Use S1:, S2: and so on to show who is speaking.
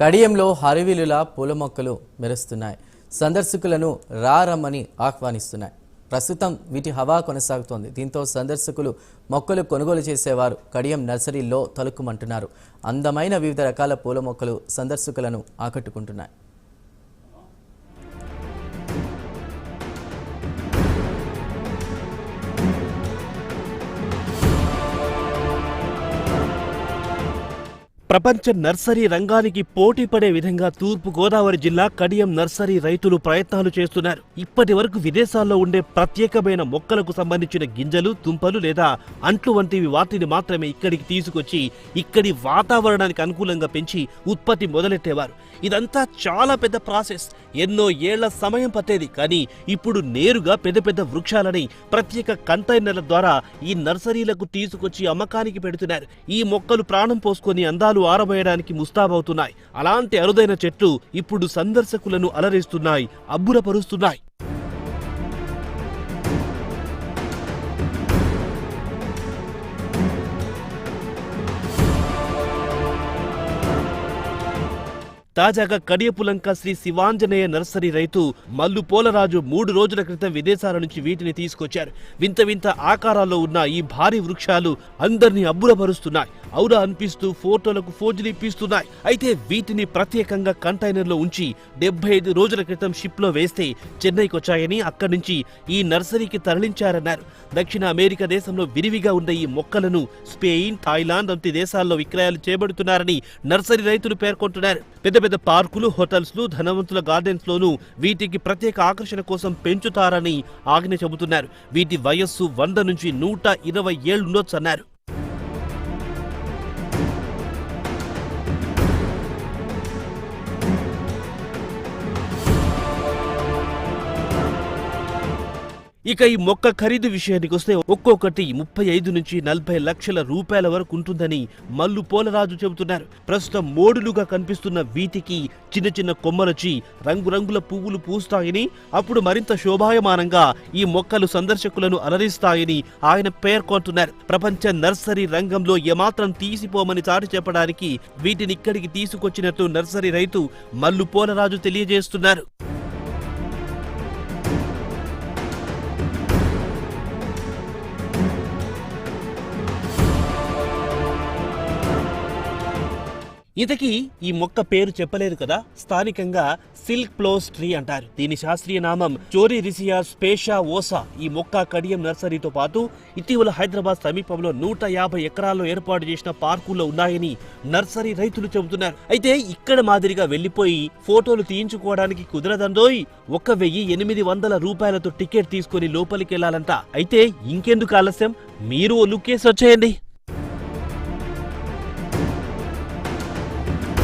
S1: కడియంలో హరివిలుల పూల మొక్కలు మెరుస్తున్నాయి. సందర్శకులను రమ్మని ఆహ్వానిస్తున్నాయి. ప్రస్తుతం వీటి హవా కొనసాగుతోంది. దీంతో సందర్శకులు మొక్కలు కొనుగోలు చేసేవారు కడియం నర్సరీలో తలుక్కుమంటున్నారు. అందమైన వివిధ రకాల పూల మొక్కలు సందర్శకులను ఆకట్టుకుంటున్నాయి.
S2: ప్రపంచ నర్సరీ రంగానికి పోటీ పడే విధంగా తూర్పు గోదావరి జిల్లా కడియం నర్సరీ రైతులు ప్రయత్నాలు చేస్తున్నారు. ఇప్పటి వరకు విదేశాల్లో ఉండే ప్రత్యేకమైన మొక్కలకు సంబంధించిన గింజలు, తుంపలు లేదా అంట్లు వంటివి వాటిని మాత్రమే ఇక్కడికి తీసుకొచ్చి ఇక్కడి వాతావరణానికి అనుకూలంగా పెంచి ఉత్పత్తి మొదలెట్టేవారు. ఇదంతా చాలా పెద్ద ప్రాసెస్, ఎన్నో ఏళ్ల సమయం పట్టేది. కానీ ఇప్పుడు నేరుగా పెద్ద పెద్ద వృక్షాలని ప్రత్యేక కంటైనర్ల ద్వారా ఈ నర్సరీలకు తీసుకొచ్చి అమ్మకానికి పెడుతున్నారు. ఈ మొక్కలు ప్రాణం పోసుకొని అందాలు ఆరబోయడానికి ముస్తాబవుతున్నాయి. అలాంటి అరుదైన చెట్లు ఇప్పుడు సందర్శకులను అలరిస్తున్నాయి, అబ్బురపరుస్తున్నాయి. తాజాగా కడియపులంక శ్రీ శివాంజనేయ నర్సరీ రైతు మల్లు పోలరాజు 3 రోజుల క్రితం విదేశాల నుంచి వీటిని తీసుకొచ్చారు. వింత వింత ఆకారాల్లో ఉన్న ఈ భారీ వృక్షాలు అందరినీ అబ్బురపరుస్తున్నాయి. ఔరా అనిపిస్తూ ఫోటోలకు ఫోజులు ఇప్పిస్తున్నాయి. అయితే వీటిని ప్రత్యేకంగా కంటైనర్లో ఉంచి 75 రోజుల క్రితం షిప్లో వేస్తే చెన్నైకి వచ్చాయని, అక్కడి నుంచి ఈ నర్సరీకి తరలించారన్నారు. దక్షిణ అమెరికా దేశంలో విరివిగా ఉన్న ఈ మొక్కలను స్పెయిన్, థాయిలాండ్ వంటి దేశాల్లో విక్రయాలు చేయబడుతున్నారని నర్సరీ రైతులు పేర్కొంటున్నారు. పెద్ద పెద్ద పార్కులు, హోటల్స్ లు, ధనవంతుల గార్డెన్స్ లోనూ వీటికి ప్రత్యేక ఆకర్షణ కోసం పెంచుతారని ఆజ్ఞ చెబుతున్నారు. వీటి వయస్సు 100 నుంచి 120 ఏళ్లుండొచ్చన్నారు. ఇక ఈ మొక్క ఖరీదు విషయానికి వస్తే ఒక్కొక్కటి 35 నుంచి 40 లక్షల రూపాయల వరకు ఉంటుందని మల్లు పోలరాజు చెబుతున్నారు. ప్రస్తుతం మోడులుగా కనిపిస్తున్న వీటికి చిన్న చిన్న కొమ్మలొచ్చి రంగురంగుల పువ్వులు పూస్తాయని, అప్పుడు మరింత శోభాయమానంగా ఈ మొక్కలు సందర్శకులను అలరిస్తాయని ఆయన పేర్కొంటున్నారు. ప్రపంచ నర్సరీ రంగంలో ఏమాత్రం తీసిపోమని చాటి చెప్పడానికి వీటిని ఇక్కడికి తీసుకొచ్చినట్టు నర్సరీ రైతు మల్లు పోలరాజు తెలియజేస్తున్నారు. ఇంతకీ ఈ మొక్క పేరు చెప్పలేదు కదా. స్థానికంగా సిల్క్ ప్లోస్ ట్రీ అంటారు. దీని శాస్త్రీయ నామం చోరిరిసియా స్పేషా ఓసా. ఈ మొక్క కడియం నర్సరీతో పాటు ఇటీవల హైదరాబాద్ సమీపంలో 150 ఎకరాల్లో ఏర్పాటు చేసిన పార్కుల్లో ఉన్నాయని నర్సరీ రైతులు చెబుతున్నారు. అయితే ఇక్కడ మాదిరిగా వెళ్లిపోయి ఫోటోలు తీయించుకోవడానికి కుదరదండోయ్. 1800 రూపాయలతో టికెట్ తీసుకుని లోపలికి వెళ్లాలంట. అయితే ఇంకెందుకు ఆలస్యం, మీరు లుక్కేసి వచ్చేయండి.